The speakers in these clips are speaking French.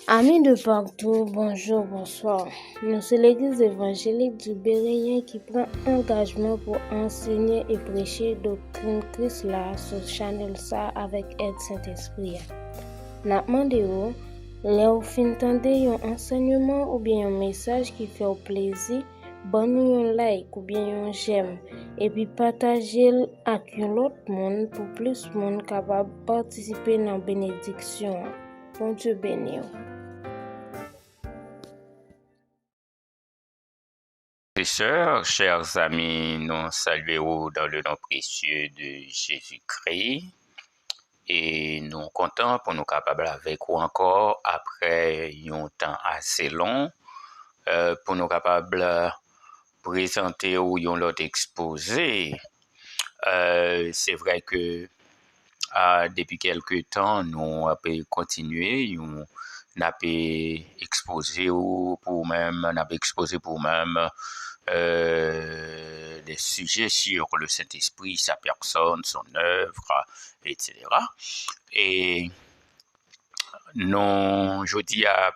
Amis de partout, bonjour, bonsoir. Nous, c'est l'église évangélique du Béréen qui prend engagement pour enseigner et prêcher doctrine Christ là sur Channel ça avec aide Saint-Esprit. N'a demandé les ou fin tande un enseignement ou bien un message qui fait au plaisir, bon nous un like ou bien un j'aime et puis partager avec l'autre monde pour plus de monde capable participer dans la bénédiction. Bon Dieu béni. Sœurs, chers amis, nous saluons dans le nom précieux de Jésus-Christ et nous sommes contents pour nous capables avec vous encore après un temps assez long pour nous capables présenter ou l'autre exposé. C'est vrai que depuis quelques temps, nous avons continué, nous avons exposé pour même des sujets sur le Saint-Esprit, sa personne, son œuvre, etc. Et nous, jeudi, à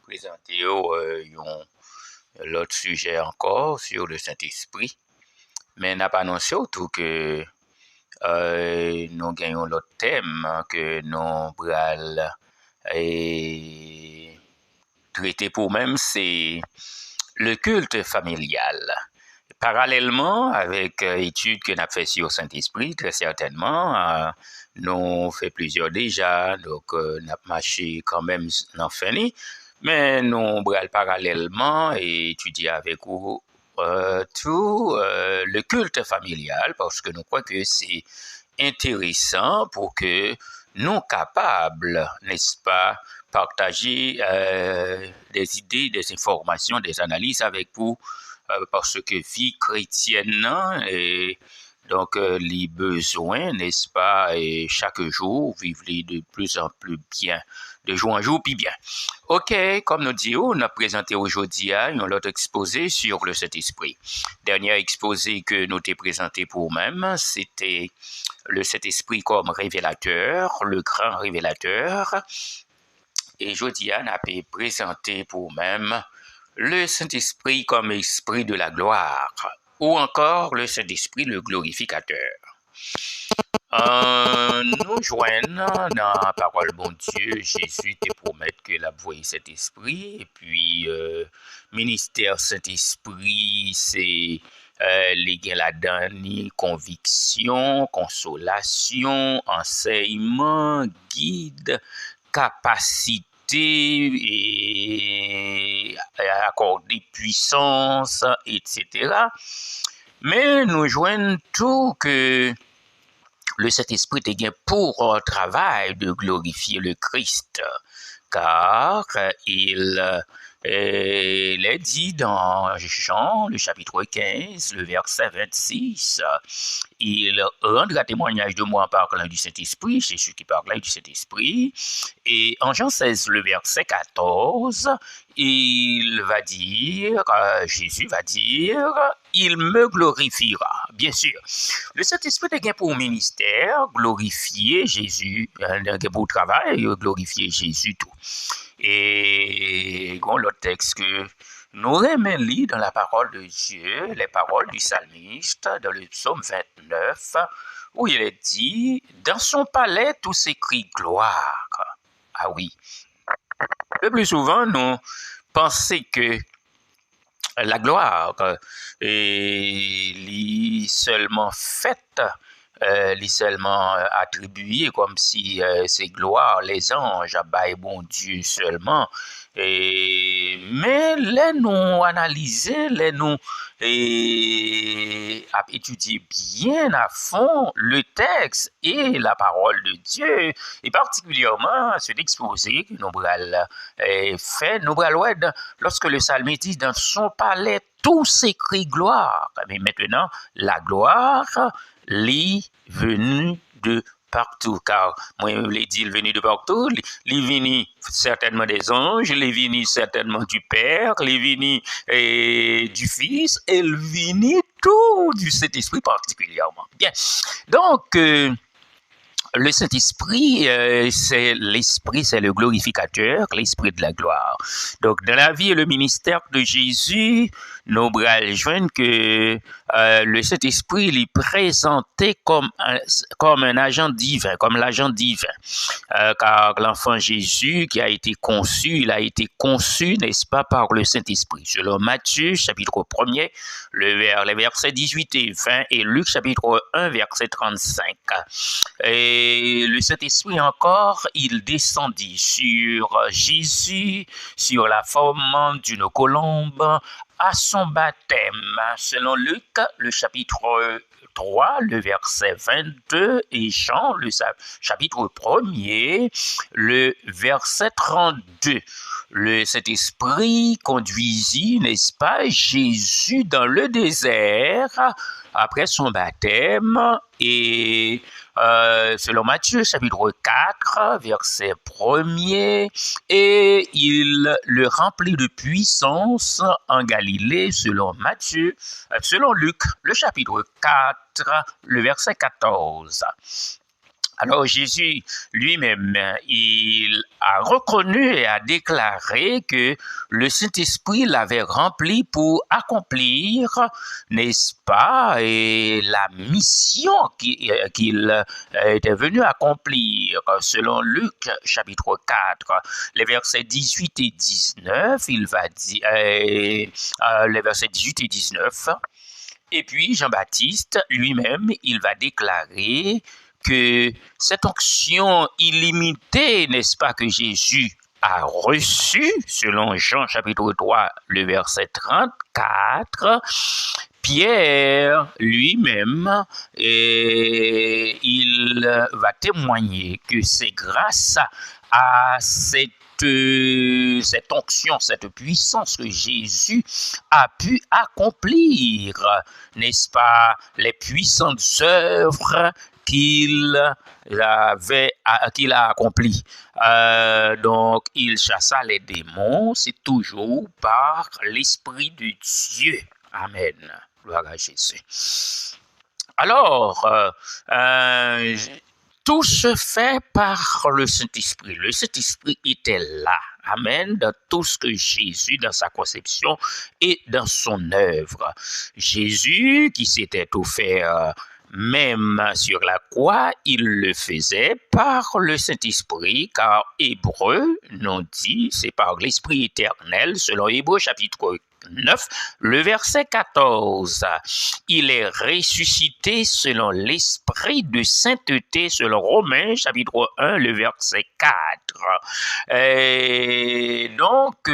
présenter l'autre sujet encore sur le Saint-Esprit, mais n'a pas annoncé surtout que nous gagnons l'autre thème que nous allons traiter pour même, c'est le culte familial. Parallèlement avec l'étude que nous avons fait sur Saint-Esprit, très certainement, nous fait plusieurs déjà, donc nous avons marché quand même dans fini, mais nous allons parallèlement étudier avec vous tout le culte familial, parce que nous croyons que c'est intéressant pour que nous capables, n'est-ce pas, partager des idées, des informations, des analyses avec vous, parce que vie chrétienne, et donc les besoins, n'est-ce pas, et chaque jour, vivre de plus en plus bien, de jour en jour, puis bien. Ok, comme nous disons, on a présenté aujourd'hui un autre exposé sur le Saint-Esprit. Dernier exposé que nous t'ai présenté pour même, c'était le Saint-Esprit comme révélateur, le grand révélateur. Et aujourd'hui, on a présenté pour même le Saint-Esprit comme esprit de la gloire, ou encore le Saint-Esprit le glorificateur. Nous joignons dans la parole bon Dieu, Jésus te promet que la voie cet esprit, et puis ministère Saint-Esprit, c'est les gains là-dedans, conviction, consolation, enseignement, guide, capacité et accorder puissance, etc. Mais nous joignons tout que le Saint-Esprit est bien pour travail de glorifier le Christ, car il est dit dans Jean, le chapitre 15, le verset 26, il rendra témoignage de moi en parlant du Saint-Esprit, c'est celui qui parle du Saint-Esprit, et en Jean 16, le verset 14, il va dire, Jésus va dire, il me glorifiera, bien sûr. Le Saint-Esprit est pour ministère, glorifier Jésus, pour travail, glorifier Jésus tout. Et l'autre texte que nous aimons lire dans la parole de Dieu, les paroles du psalmiste, dans le psaume 29, où il est dit, dans son palais tout s'écrit gloire. Ah oui. Le plus souvent, nous pensons que la gloire est seulement faite, est seulement attribuée comme si c'est gloire, les anges, bon Dieu seulement. Mais les nous analyser, les nous étudier bien à fond le texte et la parole de Dieu, et particulièrement cet exposé que nous allons faire, nous allons lorsque le psalmiste dit dans son palais tout s'écrit gloire. Mais maintenant, la gloire l'est venue de partout, car moi je l'ai dit, il est venu de partout, il est venu certainement des anges, il est venu certainement du Père, il est venu du Fils, et il est venu tout du Saint-Esprit particulièrement. Bien, donc le Saint-Esprit, c'est l'Esprit, c'est le glorificateur, l'Esprit de la gloire. Donc, dans la vie et le ministère de Jésus, nous joignent que le Saint-Esprit il est présenté comme un agent divin, comme l'agent divin. Car l'enfant Jésus qui a été conçu, il a été conçu, n'est-ce pas, par le Saint-Esprit. Selon Matthieu, chapitre 1er, les versets 18 et 20, et Luc, chapitre 1, verset 35. Et le Saint-Esprit encore, il descendit sur Jésus, sur la forme d'une colombe, à son baptême, selon Luc, le chapitre 3, le verset 22, et Jean, le chapitre 1er, le verset 32. Cet esprit conduisit, n'est-ce pas, Jésus dans le désert après son baptême et selon Matthieu chapitre 4 verset 1er et il le remplit de puissance en Galilée selon Matthieu, selon Luc le chapitre 4 le verset 14. Alors Jésus lui-même, il a reconnu et a déclaré que le Saint-Esprit l'avait rempli pour accomplir, n'est-ce pas, et la mission qu'il était venu accomplir. Selon Luc, chapitre 4, les versets 18 et 19, il va dire, les versets 18 et 19, et puis Jean-Baptiste lui-même, il va déclarer que cette onction illimitée, n'est-ce pas, que Jésus a reçue, selon Jean chapitre 3, le verset 34, Pierre lui-même, il va témoigner que c'est grâce à cette onction, cette puissance que Jésus a pu accomplir, n'est-ce pas, les puissantes œuvres qu'il a accompli. Donc, il chassa les démons, c'est toujours par l'Esprit de Dieu. Amen. Gloire à Jésus. Alors, tout se fait par le Saint-Esprit. Le Saint-Esprit était là. Amen. Dans tout ce que Jésus, dans sa conception et dans son œuvre. Jésus, qui s'était offert même sur la croix, il le faisait par le Saint-Esprit, car Hébreux nous dit, c'est par l'Esprit éternel, selon Hébreux chapitre 9, le verset 14. Il est ressuscité selon l'Esprit de sainteté, selon Romains chapitre 1, le verset 4. Et donc,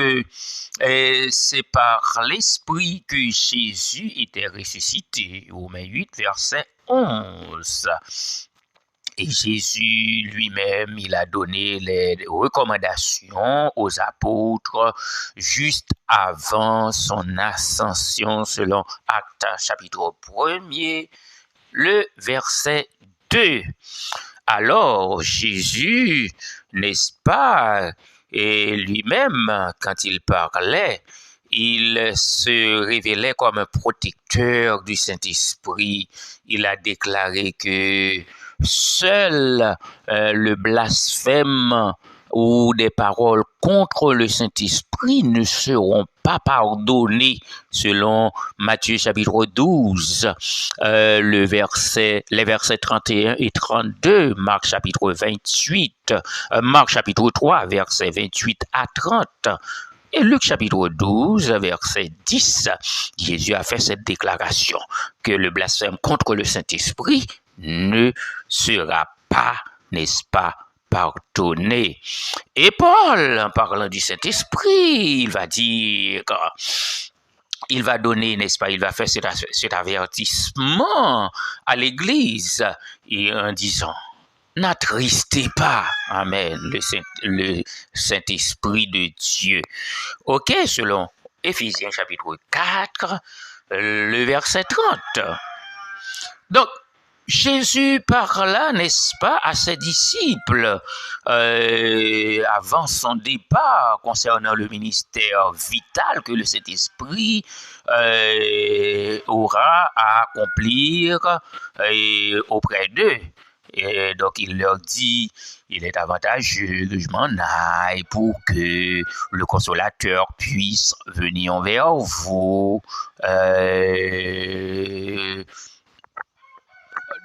c'est par l'Esprit que Jésus était ressuscité, Romains 8, verset 11. Et Jésus lui-même, il a donné les recommandations aux apôtres juste avant son ascension, selon Actes chapitre 1er, le verset 2. Alors Jésus, n'est-ce pas, et lui-même, quand il parlait, il se révélait comme un protecteur du Saint-Esprit. Il a déclaré que seul le blasphème ou des paroles contre le Saint-Esprit ne seront pas pardonnées, selon Matthieu chapitre 12, les versets 31 et 32, Marc chapitre 28, Marc chapitre 3, versets 28 à 30. Et Luc chapitre 12, verset 10, Jésus a fait cette déclaration que le blasphème contre le Saint-Esprit ne sera pas, n'est-ce pas, pardonné. Et Paul, en parlant du Saint-Esprit, il va dire, il va donner, n'est-ce pas, il va faire cet avertissement à l'Église et en disant, n'attristez pas, amen, le Saint-Esprit de Dieu. Ok, selon Éphésiens chapitre 4, le verset 30. Donc, Jésus parla, n'est-ce pas, à ses disciples avant son départ concernant le ministère vital que le Saint-Esprit aura à accomplir auprès d'eux. Et donc il leur dit, il est avantageux que je m'en aille pour que le consolateur puisse venir vers vous.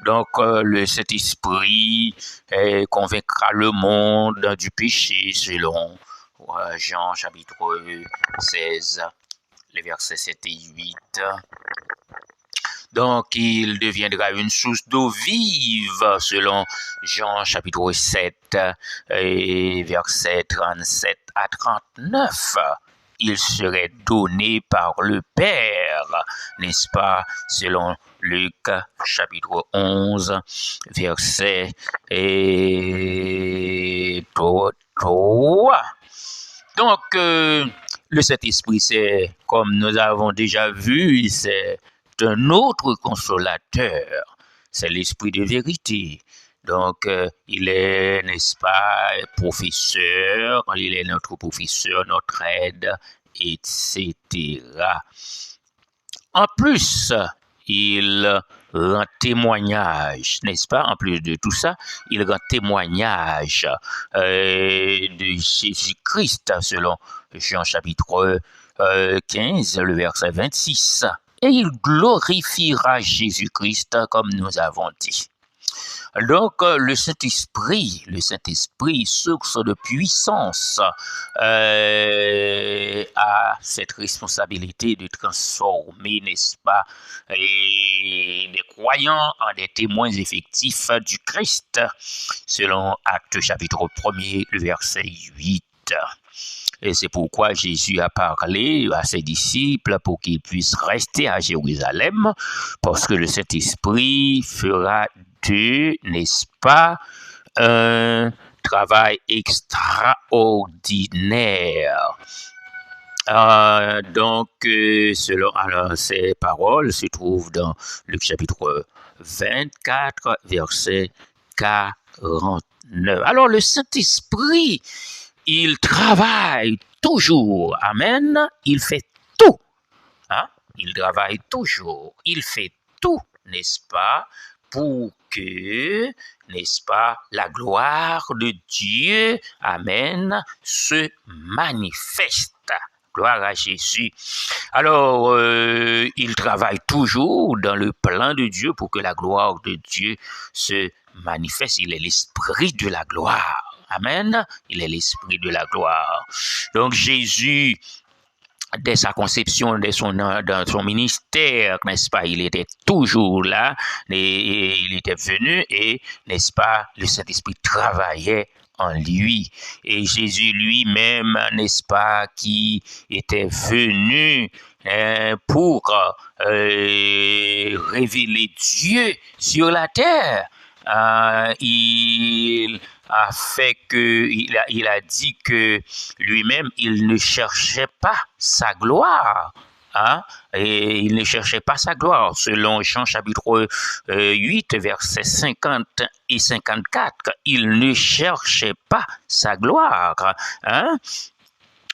Donc le Saint-Esprit convaincra le monde du péché selon Jean chapitre 16, les versets 7 et 8. Donc, il deviendra une source d'eau vive, selon Jean chapitre 7, et versets 37 à 39. Il serait donné par le Père, n'est-ce pas, selon Luc chapitre 11, verset 3. Donc, le Saint-Esprit, c'est, comme nous avons déjà vu, c'est un autre consolateur, c'est l'Esprit de vérité. Donc, il est, n'est-ce pas, professeur, il est notre professeur, notre aide, etc. En plus, il rend témoignage, n'est-ce pas? En plus de tout ça, il rend témoignage de Jésus-Christ, selon Jean chapitre 15, le verset 26. Et il glorifiera Jésus-Christ, comme nous avons dit. Donc, le Saint-Esprit, source de puissance, a cette responsabilité de transformer, n'est-ce pas, les croyants en des témoins effectifs du Christ, selon Actes chapitre 1er, le verset 8. Et c'est pourquoi Jésus a parlé à ses disciples pour qu'ils puissent rester à Jérusalem, parce que le Saint-Esprit fera d'eux, n'est-ce pas, un travail extraordinaire. Donc, selon ces paroles se trouvent dans Luc chapitre 24, verset 49. Alors, le Saint-Esprit, il travaille toujours. Amen. Il fait tout. Hein? Il travaille toujours. Il fait tout, n'est-ce pas, pour que, n'est-ce pas, la gloire de Dieu, amen, se manifeste. Gloire à Jésus. Alors, il travaille toujours dans le plan de Dieu pour que la gloire de Dieu se manifeste. Il est l'esprit de la gloire. Amen. Il est l'esprit de la gloire. Donc, Jésus, dès sa conception, dans son ministère, n'est-ce pas, il était toujours là, et il était venu, et, n'est-ce pas, le Saint-Esprit travaillait en lui. Et Jésus lui-même, n'est-ce pas, qui était venu pour révéler Dieu sur la terre, il a fait que, il a dit que lui-même, il ne cherchait pas sa gloire. Hein? Et il ne cherchait pas sa gloire. Selon Jean chapitre 8, versets 50 et 54, il ne cherchait pas sa gloire. Hein?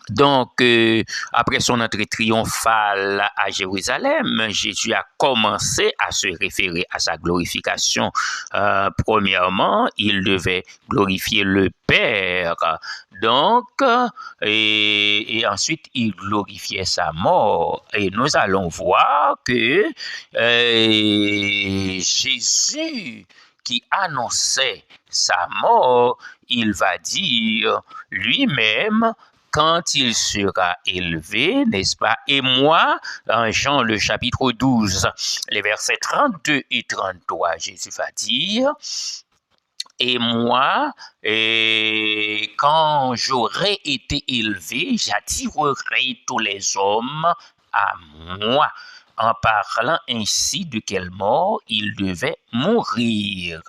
Donc, après son entrée triomphale à Jérusalem, Jésus a commencé à se référer à sa glorification. Premièrement, il devait glorifier le Père. Donc, et ensuite, il glorifiait sa mort. Et nous allons voir que Jésus, qui annonçait sa mort, il va dire lui-même, quand il sera élevé, n'est-ce pas? Et moi, dans Jean le chapitre 12, les versets 32 et 33, Jésus va dire, et moi, quand j'aurai été élevé, j'attirerai tous les hommes à moi, en parlant ainsi de quelle mort il devait mourir.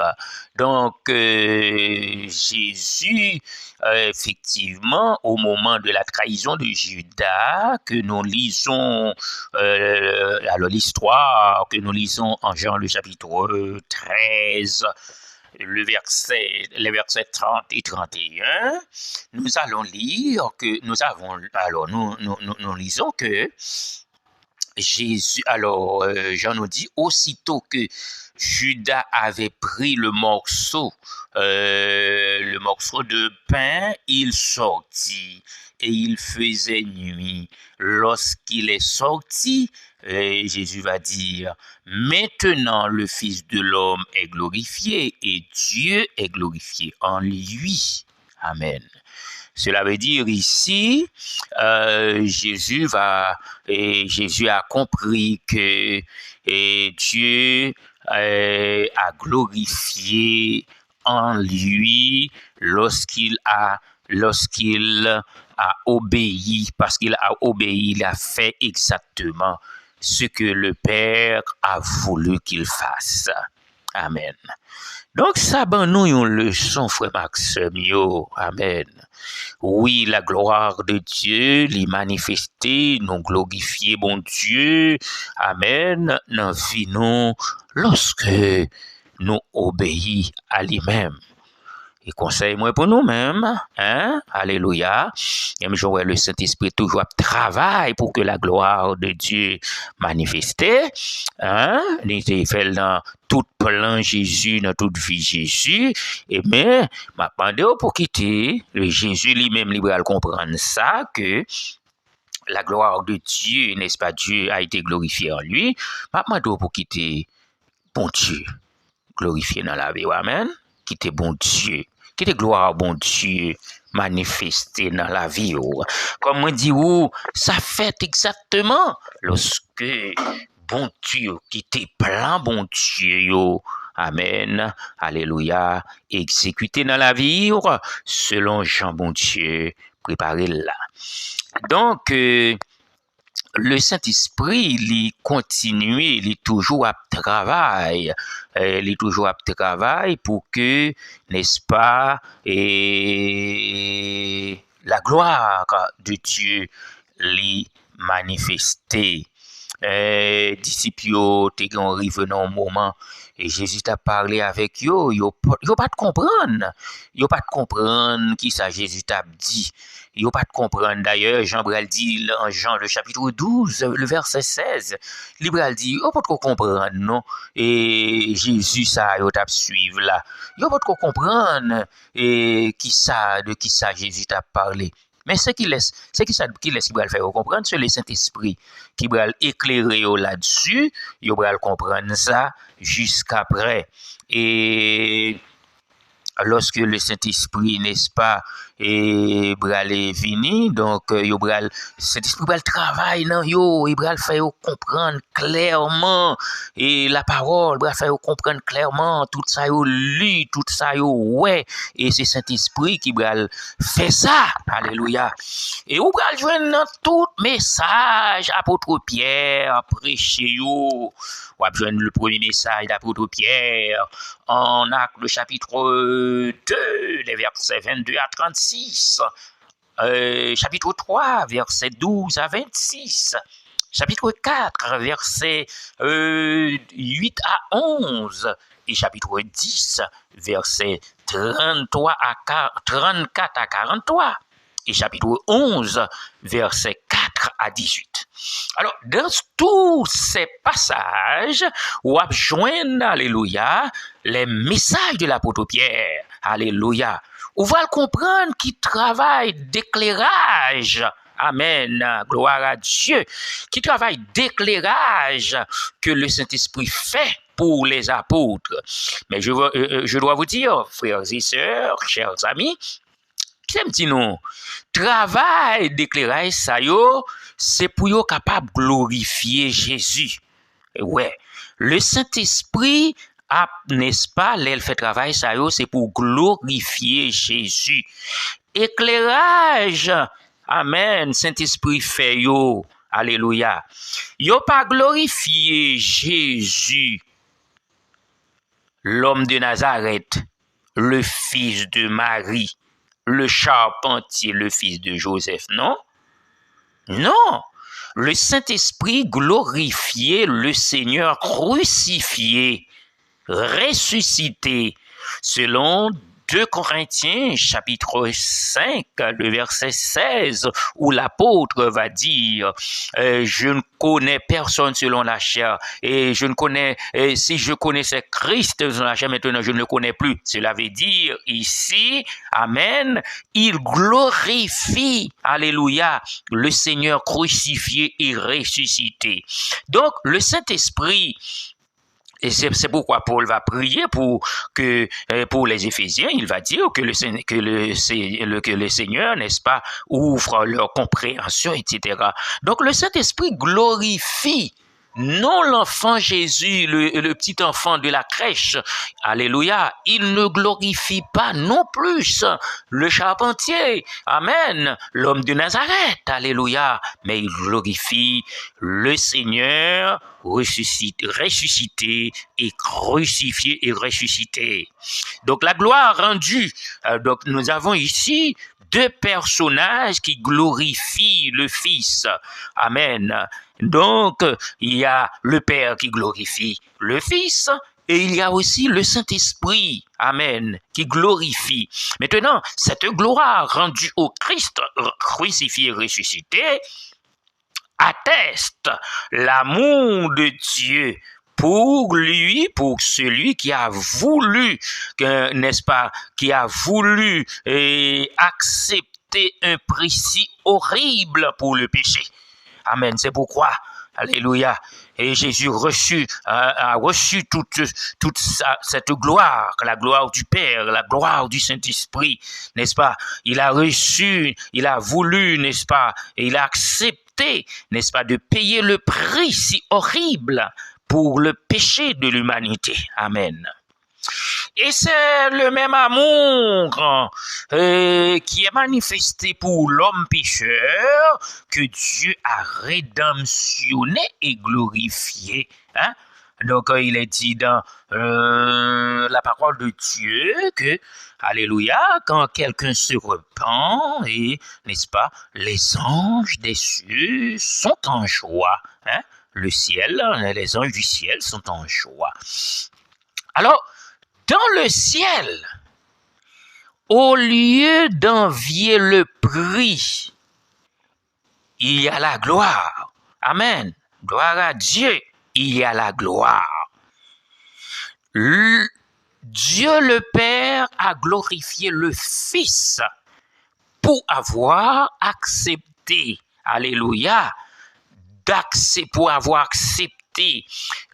Donc, Jésus, effectivement, au moment de la trahison de Judas, que nous lisons, alors l'histoire que nous lisons en Jean le chapitre 13, les versets 30 et 31, nous allons lire que nous lisons que Jean nous dit, aussitôt que Judas avait pris le morceau de pain, il sortit et il faisait nuit. Lorsqu'il est sorti, Jésus va dire, maintenant le Fils de l'homme est glorifié et Dieu est glorifié en lui. Amen. Cela veut dire ici, Jésus a compris que Dieu a glorifié en lui lorsqu'il a obéi, parce qu'il a obéi, il a fait exactement ce que le Père a voulu qu'il fasse. Amen. Donc ça ben nous une leçon, frère Maxime, yo. Amen. Oui, la gloire de Dieu, les manifester, nous glorifier bon Dieu. Amen. Dans vie nous, lorsque nous obéissons à lui-même. Et conseille-moi pour nous-mêmes, hein? Alléluia. Et le Saint-Esprit toujours travaille pour que la gloire de Dieu manifeste, hein? Il fait dans tout plan Jésus, dans toute vie Jésus. Et bien, m'a demandé pour quitter, le Jésus lui-même, il va comprendre ça, que la gloire de Dieu, n'est-ce pas, Dieu a été glorifié en lui. M'a demandé pour quitter, bon Dieu, glorifié dans la vie, amen. Quitter bon Dieu. Qui est gloire, bon Dieu, manifesté dans la vie. Comme on dit, ça fait exactement lorsque bon Dieu, qui était plein, bon Dieu, amen, alléluia, exécuté dans la vie, selon Jean, bon Dieu, préparé là. Donc, le Saint-Esprit, il continue, il est toujours à travail. Il est toujours à travail pour que, n'est-ce pas, et la gloire de Dieu l'y manifester. Disciples, t'es arrivé dans un moment, et Jésus t'a parlé avec yo pas de comprendre. Yo pas de comprendre qui ça Jésus t'a dit. Yo pas de comprendre. D'ailleurs, Jean Bral dit, en Jean, le chapitre 12, le verset 16, Libral dit, yo pas de comprendre, non? Et Jésus, ça, yo t'a suivre là. Yo pas de comprendre, et de qui ça Jésus t'a parlé. Mais ce qui laisse Libral faire comprendre, c'est le Saint-Esprit qui va éclairer là-dessus, il va comprendre ça jusqu'après. Et lorsque le Saint-Esprit, n'est-ce pas, et bral est fini, donc Saint-Esprit bral travaille dans yo, il bral faire comprendre clairement et la parole bral faire comprendre clairement tout ça yo lu, tout ça yo ouais, et c'est Saint-Esprit qui bral fait ça. Alléluia. Et ou bral joindre dans tout message apôtre Pierre prêcher yo. Ou joindre le premier message d'apôtre Pierre en Actes le chapitre 2, les versets 22 à 36, chapitre 3, versets 12 à 26, chapitre 4, versets 8 à 11, et chapitre 10, versets 34 à 43, et chapitre 11, versets 4 à 18. Alors, dans tous ces passages, on va joindre, alléluia, les messages de l'apôtre Pierre, alléluia. On va comprendre qu'il travaille d'éclairage, amen, gloire à Dieu, qui travaille d'éclairage que le Saint-Esprit fait pour les apôtres. Mais je dois vous dire, frères et sœurs, chers amis, qu'est-ce que nous travail d'éclairage ça yo, c'est pour yo capable glorifier Jésus. Ouais, le Saint-Esprit a, n'est-ce pas, l'elle fait travail ça yo, c'est pour glorifier Jésus. Éclairage, amen, Saint-Esprit fait yo, alléluia. Yo pas glorifier Jésus, l'homme de Nazareth, le fils de Marie, le charpentier, le fils de Joseph, non? Non! Le Saint-Esprit glorifiait le Seigneur crucifié, ressuscité, selon 2 Corinthiens, chapitre 5, le verset 16, où l'apôtre va dire je ne connais personne selon la chair, et je ne connais, si je connaissais Christ selon la chair, maintenant je ne le connais plus. Cela veut dire ici, amen, il glorifie, alléluia, le Seigneur crucifié et ressuscité. Donc, le Saint-Esprit, et c'est pourquoi Paul va prier pour les Éphésiens, il va dire que le Seigneur, n'est-ce pas, ouvre leur compréhension, etc. Donc le Saint-Esprit glorifie non l'enfant Jésus, le petit enfant de la crèche, alléluia, il ne glorifie pas non plus le charpentier, amen, l'homme de Nazareth, alléluia, mais il glorifie le Seigneur ressuscité et crucifié et ressuscité. Donc la gloire rendue, donc nous avons ici 2 personnages qui glorifient le Fils, amen. Donc, il y a le Père qui glorifie le Fils et il y a aussi le Saint-Esprit, amen, qui glorifie. Maintenant, cette gloire rendue au Christ crucifié et ressuscité atteste l'amour de Dieu pour lui, pour celui qui a voulu, n'est-ce pas, qui a voulu accepter un prix si horrible pour le péché. Amen. C'est pourquoi, alléluia, et Jésus a reçu toute cette gloire, la gloire du Père, la gloire du Saint-Esprit, n'est-ce pas? Il a reçu, il a voulu, n'est-ce pas? Et il a accepté, n'est-ce pas, de payer le prix si horrible pour le péché de l'humanité. Amen. Et c'est le même amour qui est manifesté pour l'homme pécheur que Dieu a rédemptionné et glorifié. Hein? Donc, il est dit dans la parole de Dieu que, alléluia, quand quelqu'un se repent, et, n'est-ce pas, les anges des cieux sont en joie. Hein? Le ciel, les anges du ciel sont en joie. Alors, dans le ciel, au lieu d'envier le prix, il y a la gloire. Amen. Gloire à Dieu, il y a la gloire. Dieu le Père a glorifié le Fils pour avoir accepté, alléluia, pour avoir accepté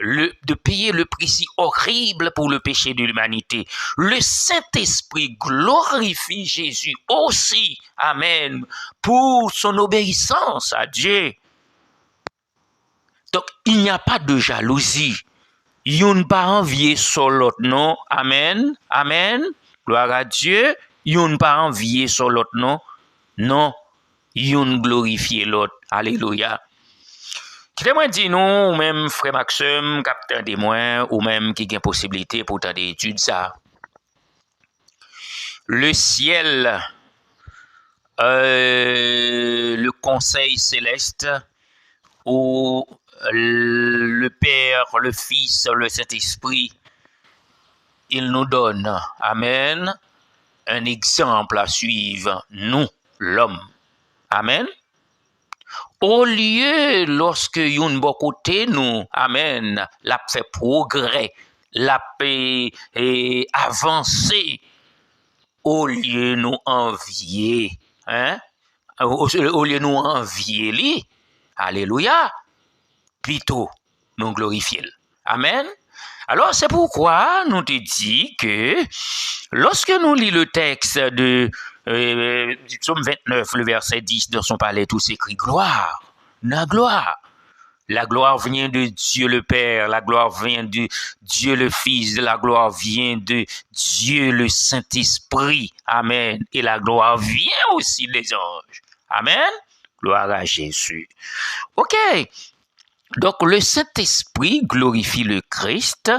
de payer le prix si horrible pour le péché de l'humanité. Le Saint-Esprit glorifie Jésus aussi, amen, pour son obéissance à Dieu. Donc, il n'y a pas de jalousie. Il n'y a pas envié sur l'autre, non, amen, amen, gloire à Dieu. Il n'y a pas envié sur l'autre, non, il y a glorifié l'autre, alléluia. Qui témoin dit non, ou même frère Maxime, capitaine témoin, ou même qui a possibilité pour t'en d'études ça. Le ciel, le conseil céleste, où le Père, le Fils, le Saint-Esprit, il nous donne, amen, un exemple à suivre, nous, l'homme. Amen. Au lieu, lorsque yon bon côté nous, amen, l'a fait progrès, l'a fait avancer, au lieu nous envier, hein, au lieu nous envier lui, alléluia, plutôt nous glorifier. Amen. Alors c'est pourquoi nous te dit que lorsque nous lisons le texte du psaume 29, le verset 10, dans son palais tout s'écrit gloire, la gloire. La gloire vient de Dieu le Père, la gloire vient de Dieu le Fils, la gloire vient de Dieu le Saint-Esprit. Amen. Et la gloire vient aussi des anges. Amen. Gloire à Jésus. OK. Donc, le Saint-Esprit glorifie le Christ.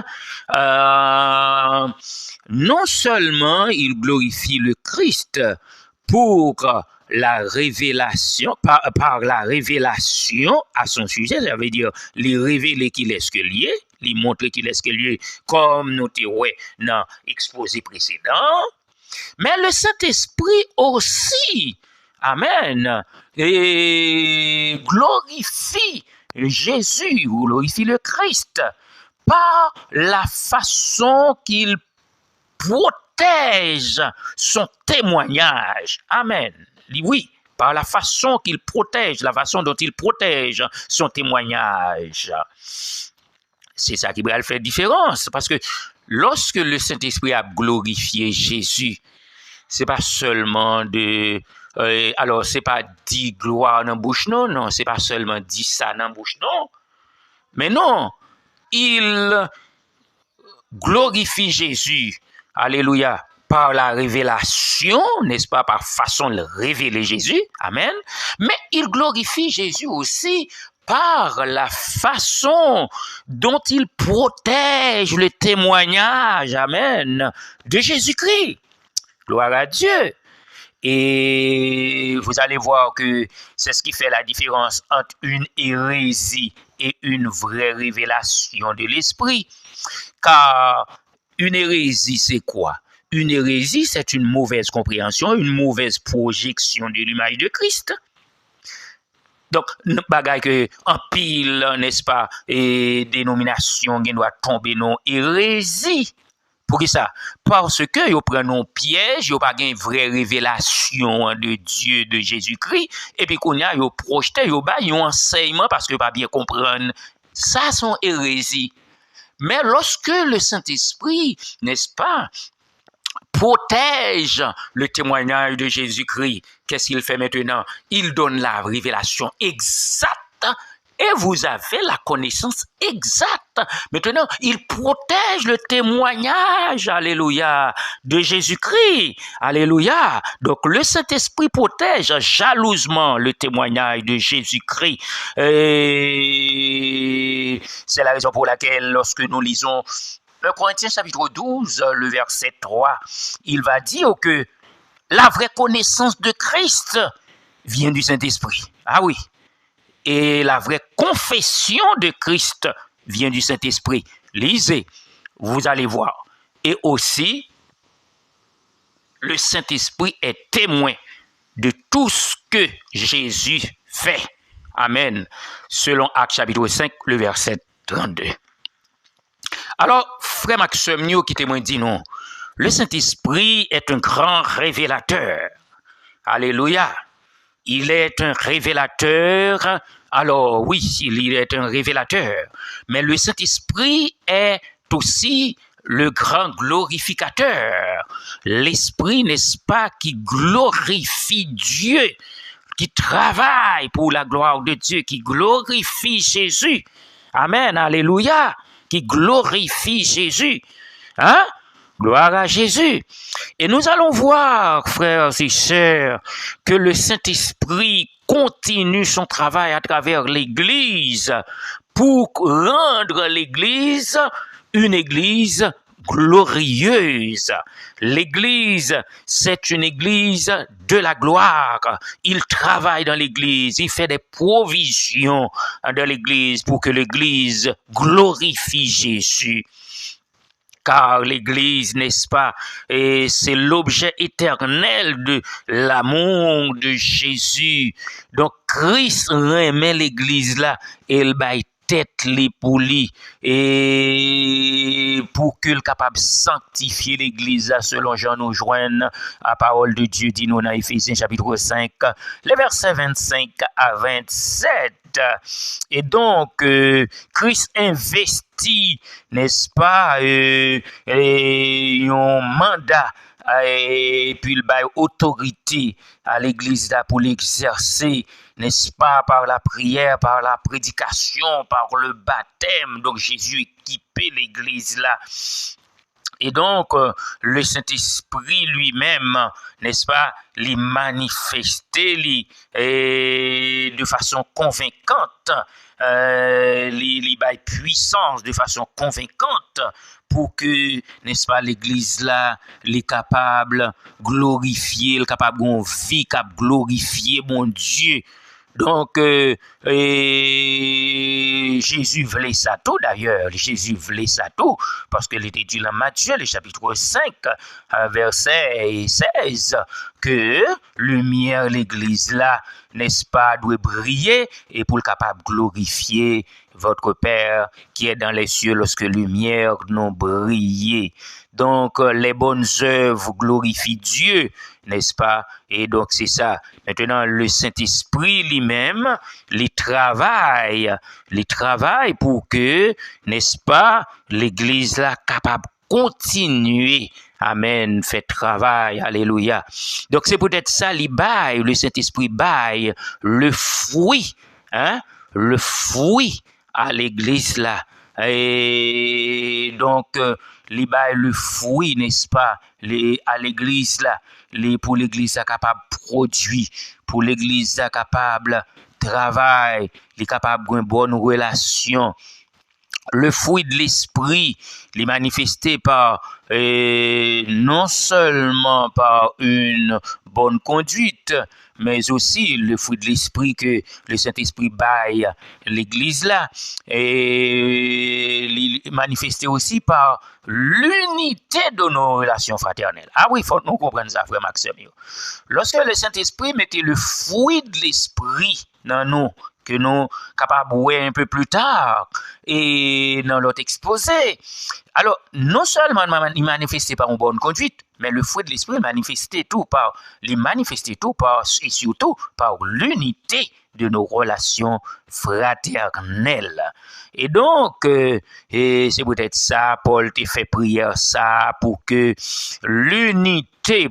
Non seulement il glorifie le Christ pour la révélation, par la révélation à son sujet, ça veut dire lui révéler qu'il est ce qu'il est, lui montrer qu'il est ce qu'il est, comme nous t'avons dans l'exposé précédent. Mais le Saint-Esprit aussi, amen, et glorifie Jésus, ou glorifie le Christ, par la façon qu'il protège son témoignage. Amen. Oui, par la façon qu'il protège, la façon dont il protège son témoignage. C'est ça qui va faire différence, parce que lorsque le Saint-Esprit a glorifié Jésus, c'est pas seulement alors c'est pas dit gloire dans la bouche, non, c'est pas seulement dit ça dans la bouche, non, mais non, il glorifie Jésus, alléluia, par la révélation, n'est-ce pas, par façon de révéler Jésus, amen, mais il glorifie Jésus aussi par la façon dont il protège le témoignage, amen, de Jésus-Christ. Gloire à Dieu. Et vous allez voir que c'est ce qui fait la différence entre une hérésie et une vraie révélation de l'esprit. Car une hérésie, c'est quoi? Une hérésie, c'est une mauvaise compréhension, une mauvaise projection de l'image de Christ. Donc, bagay que en pile, n'est-ce pas, et dénomination qui doit tomber non hérésie. Pour qui ça? Parce que ils prennent un piège, ils n'ont pas une vraie révélation de Dieu, de Jésus-Christ, et puis qu'on y a, ils projettent, ils ont un enseignement parce qu'ils ne pas bien comprendre. Ça, sont hérésie. Mais lorsque le Saint-Esprit, n'est-ce pas, protège le témoignage de Jésus-Christ, qu'est-ce qu'il fait maintenant? Il donne la révélation exacte et vous avez la connaissance exacte. Maintenant, il protège le témoignage, alléluia, de Jésus-Christ, alléluia. Donc, le Saint-Esprit protège jalousement le témoignage de Jésus-Christ. Et c'est la raison pour laquelle, lorsque nous lisons 1 Corinthiens chapitre 12, le verset 3, il va dire que la vraie connaissance de Christ vient du Saint-Esprit. Ah oui. Et la vraie confession de Christ vient du Saint-Esprit. Lisez, vous allez voir. Et aussi, le Saint-Esprit est témoin de tout ce que Jésus fait. Amen. Selon Actes chapitre 5, le verset 32. Alors, frère Maxime, qui témoigne dit non. Le Saint-Esprit est un grand révélateur. Alléluia. Il est un révélateur. Alors, oui, il est un révélateur. Mais le Saint-Esprit est aussi le grand glorificateur. L'Esprit, n'est-ce pas, qui glorifie Dieu, qui travaille pour la gloire de Dieu, qui glorifie Jésus. Amen, alléluia. Qui glorifie Jésus. Hein? Gloire à Jésus. Et nous allons voir, frères et sœurs, que le Saint-Esprit continue son travail à travers l'Église pour rendre l'Église une Église glorieuse. L'Église, c'est une Église de la gloire. Il travaille dans l'Église, il fait des provisions dans l'Église pour que l'Église glorifie Jésus. Car l'Église, n'est-ce pas, et c'est l'objet éternel de l'amour de Jésus. Donc, Christ remet l'Église là, et il baille tête li pour lui, et pour qu'il capable de sanctifier l'Église selon Jean nous joigne à parole de Dieu, dit nous dans Éphésiens chapitre 5, les versets 25 à 27. Et donc, Christ investit, n'est-ce pas, un mandat, et puis il baille autorité à l'Église là pour l'exercer, n'est-ce pas, par la prière, par la prédication, par le baptême. Donc Jésus équipait l'Église là. Et donc, le Saint-Esprit lui-même, n'est-ce pas, l'y manifester de façon convaincante, l'y baille puissance de façon convaincante pour que, n'est-ce pas, l'Église là, l'est capable de glorifier, capable de vie, capable de glorifier mon Dieu Donc, Jésus voulait ça tout d'ailleurs. Jésus voulait ça tout parce qu'il était dit dans Matthieu, le chapitre 5, verset 16, que lumière l'église là, n'est-ce pas, doit briller et pour le capable glorifier votre Père qui est dans les cieux lorsque lumière nous brille. Donc, les bonnes œuvres glorifient Dieu, n'est-ce pas? Et donc, c'est ça. Maintenant, le Saint-Esprit lui-même, il travaille pour que, n'est-ce pas, l'Église là capable de continuer. Amen, fait travail, alléluia. Donc, c'est peut-être ça, le Saint-Esprit baille le fruit, le fruit à l'Église là. Et donc, le fruit, n'est-ce pas, à l'église là, pour l'église capable de produire, pour l'église capable de travailler, capable d'une bonne relation. Le fruit de l'esprit, il est manifesté par non seulement par une bonne conduite, mais aussi le fruit de l'esprit que le Saint-Esprit baille l'église là, et il est manifesté aussi par l'unité de nos relations fraternelles. Ah oui, il faut que nous comprenions ça, frère Maxime. Lorsque le Saint-Esprit mettait le fruit de l'esprit dans nous, que nous capables de voir un peu plus tard et dans l'autre exposé. Alors, non seulement il manifestait par une bonne conduite, mais le fruit de l'esprit manifestait tout par et surtout par l'unité de nos relations fraternelles. Et donc, c'est peut-être ça, Paul t'a fait prière ça pour que l'unité,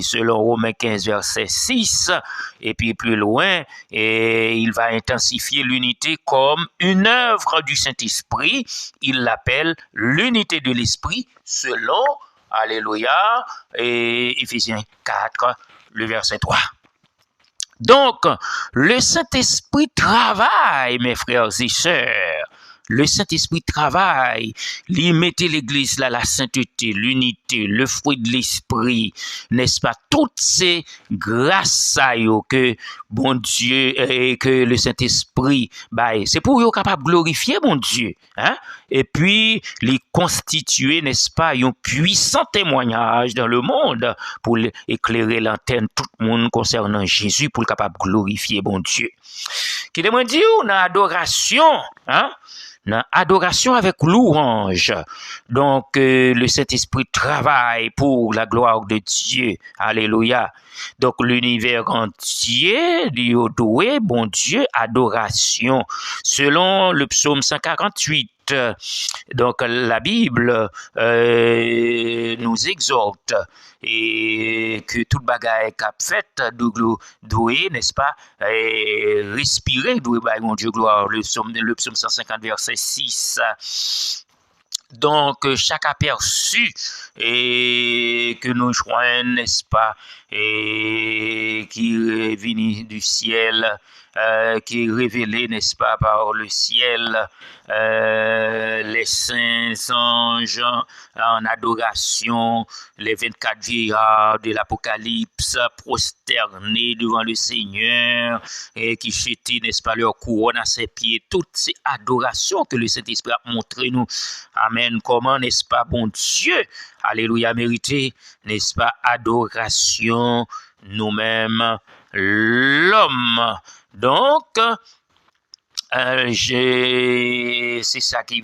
selon Romains 15, verset 6, et puis plus loin, et il va intensifier l'unité comme une œuvre du Saint-Esprit. Il l'appelle l'unité de l'Esprit selon, alléluia, et Éphésiens 4, le verset 3. Donc, le Saint-Esprit travaille, mes frères et sœurs. Le Saint-Esprit travaille, il mettait l'Église là, la sainteté, l'unité, le fruit de l'Esprit, n'est-ce pas? Toutes ces grâces que bon Dieu et que le Saint-Esprit, c'est pour être capable de glorifier mon Dieu, et puis les constituer, n'est-ce pas, un puissant témoignage dans le monde pour éclairer l'antenne tout le monde concernant Jésus pour être capable de glorifier bon Dieu. Qui demande dit on a adoration, adoration avec louange. Donc, le Saint-Esprit travaille pour la gloire de Dieu. Alléluia. Donc, l'univers entier dit doué, bon Dieu, adoration. Selon le psaume 148, donc la Bible nous exhorte et que toute bagaille qu'a fait doué, n'est-ce pas, respirer doué par mon Dieu gloire, le psaume 150 verset 6. Donc, chaque aperçu que nous joignons, n'est-ce pas, et qui est venu du ciel, qui est révélé, n'est-ce pas, par le ciel, les saints anges en adoration, les 24 vieillards de l'Apocalypse prosternés devant le Seigneur et qui jetaient, n'est-ce pas, leur couronne à ses pieds, toutes ces adorations que le Saint-Esprit a montré nous. Amen. Comment, n'est-ce pas, bon Dieu, alléluia, mérité, n'est-ce pas, adoration, nous-mêmes, l'homme. Donc, c'est ça qui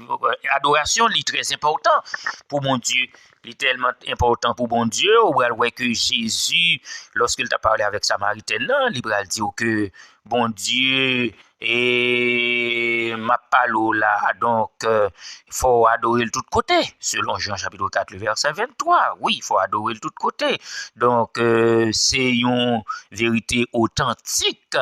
adoration est très important pour mon Dieu. Il est tellement important pour mon Dieu. Ou alors que Jésus, lorsqu'il t'a parlé avec Samaritain, il a dit que bon Dieu et ma parole là, donc il faut adorer de tous côtés, selon Jean chapitre 4, le verset 23. Oui, il faut adorer de tous côtés. Donc c'est une vérité authentique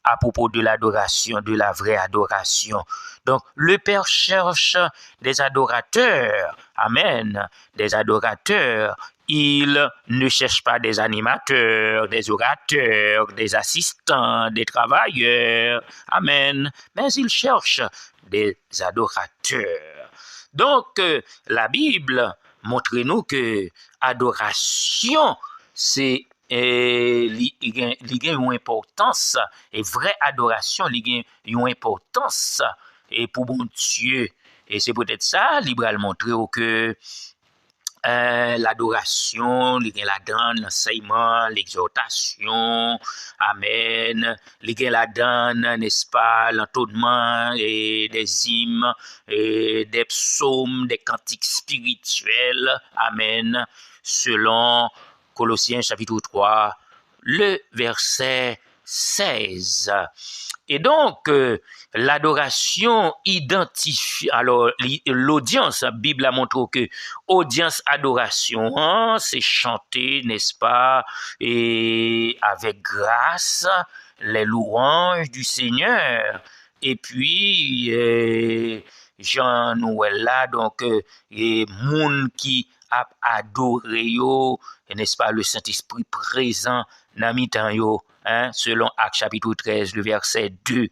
à propos de l'adoration, de la vraie adoration. Donc, le Père cherche des adorateurs. Amen. Des adorateurs. Il ne cherche pas des animateurs, des orateurs, des assistants, des travailleurs. Amen. Mais il cherche des adorateurs. Donc, la Bible montre-nous que adoration, c'est et li gen une importance et vraie adoration li gen une importance et pour bon Dieu et c'est peut-être ça libéral montrer que l'adoration, la donne, l'enseignement, l'exhortation, amen, la donne, n'est-ce pas, l'entonnement et des hymnes, et des psaumes, des cantiques spirituels, amen, selon Colossiens chapitre 3, le verset 16. Et donc, l'adoration identifie, alors l'audience, la Bible a montré que audience adoration, hein, c'est chanter, n'est-ce pas, et avec grâce, les louanges du Seigneur. Et puis, Jean Noël là, donc, et moun qui a adoré yo, n'est-ce pas, le Saint-Esprit présent dans mi-temps yo, hein, selon Actes chapitre 13, le verset 2.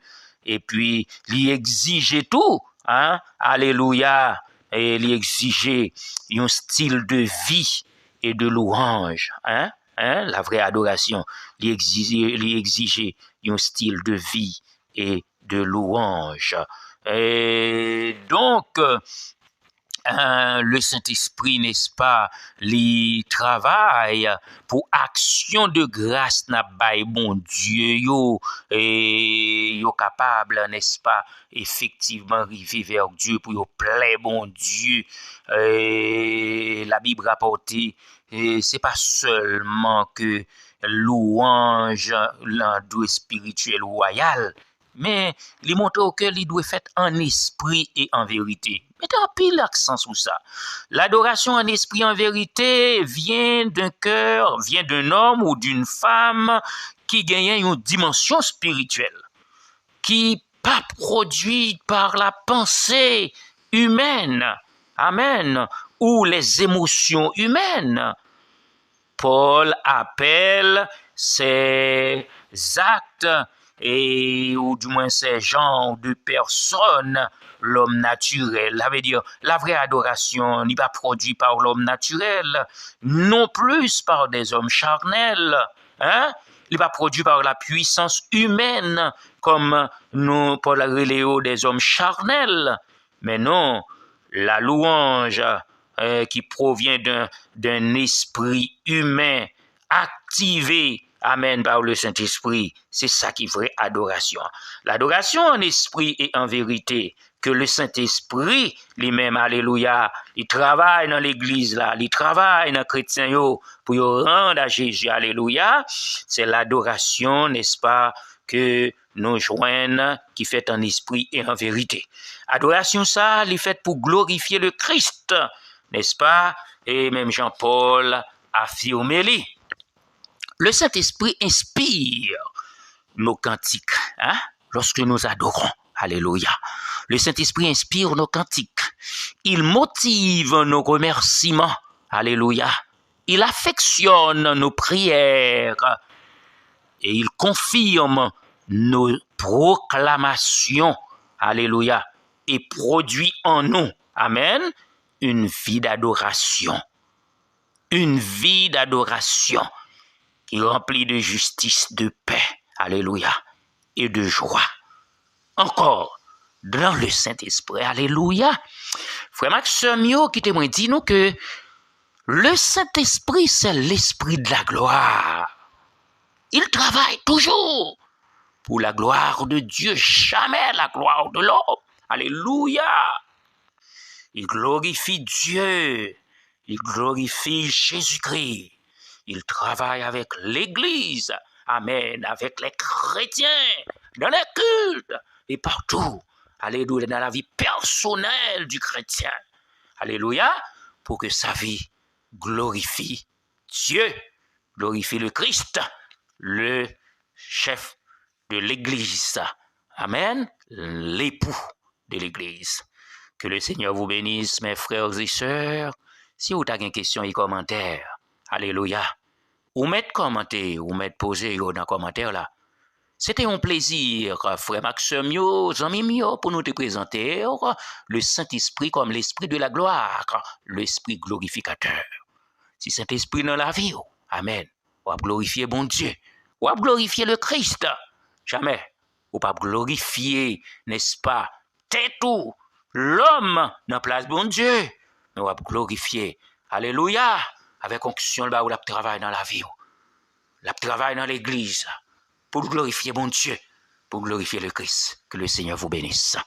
Et puis, il exige tout, hein, alléluia, et il exige un style de vie et de louange, hein, la vraie adoration, il exige un style de vie et de louange. Et donc, le Saint-Esprit, n'est-ce pas, li travaille pour action de grâce n'a bay bon Dieu yo et yo capable, n'est-ce pas, effectivement arriver vers Dieu pour yo plaire bon Dieu. Et la Bible rapporte c'est pas seulement que louange l'endroit spirituel royal, mais il montre que il doit faire en esprit et en vérité. Mettez un pile l'accent sur ça. L'adoration en esprit et en vérité vient d'un cœur, vient d'un homme ou d'une femme qui gagne une dimension spirituelle, qui pas produite par la pensée humaine, amen, ou les émotions humaines. Paul appelle ces actes et ou du moins ces genres de personnes l'homme naturel. Ça veut dire la vraie adoration n'est pas produite par l'homme naturel, non plus par des hommes charnels, hein? Il n'est pas produit par la puissance humaine comme nous Paul reléo des hommes charnels, mais non, la louange qui provient d'un esprit humain activé, amen, par le Saint-Esprit. C'est ça qui est vraie adoration. L'adoration en esprit et en vérité, que le Saint-Esprit lui-même, alléluia, il travaille dans l'église là, il travaille dans les chrétiens yo, pour yo rendre à Jésus, alléluia. C'est l'adoration, n'est-ce pas, que nous joignent, qui fait en esprit et en vérité. Adoration ça, il est fait pour glorifier le Christ, n'est-ce pas? Et même Jean-Paul affirme-le. Le Saint-Esprit inspire nos cantiques, hein? Lorsque nous adorons. Alléluia. Le Saint-Esprit inspire nos cantiques. Il motive nos remerciements. Alléluia. Il affectionne nos prières. Et il confirme nos proclamations. Alléluia. Et produit en nous. Amen. Une vie d'adoration. Une vie d'adoration qui remplit de justice, de paix. Alléluia. Et de joie. Encore, dans le Saint-Esprit, alléluia. Frère Maxime qui témoigne dit nous que le Saint-Esprit, c'est l'Esprit de la gloire. Il travaille toujours pour la gloire de Dieu, jamais la gloire de l'homme. Alléluia. Il glorifie Dieu. Il glorifie Jésus-Christ. Il travaille avec l'Église. Amen. Avec les chrétiens, dans les cultes. Et partout, alléluia, dans la vie personnelle du chrétien, alléluia, pour que sa vie glorifie Dieu, glorifie le Christ, le chef de l'Église, amen, l'époux de l'Église. Que le Seigneur vous bénisse, mes frères et sœurs. Si vous avez une question et commentaire, alléluia, ou mettez commenter, ou mettez poser dans le commentaire là. C'était un plaisir, frère Maxime, amis, pour nous te présenter le Saint-Esprit comme l'Esprit de la gloire, l'Esprit glorificateur. Si Saint-Esprit dans la vie, amen. ou à glorifier bon Dieu, ou à glorifier le Christ. Jamais. Ou pas glorifier, n'est-ce pas, tête ou l'homme dans place bon Dieu. Mais ou à glorifier, alléluia, avec onction là où la travail dans la vie, la travail dans l'église, pour glorifier bon Dieu, pour glorifier le Christ. Que le Seigneur vous bénisse.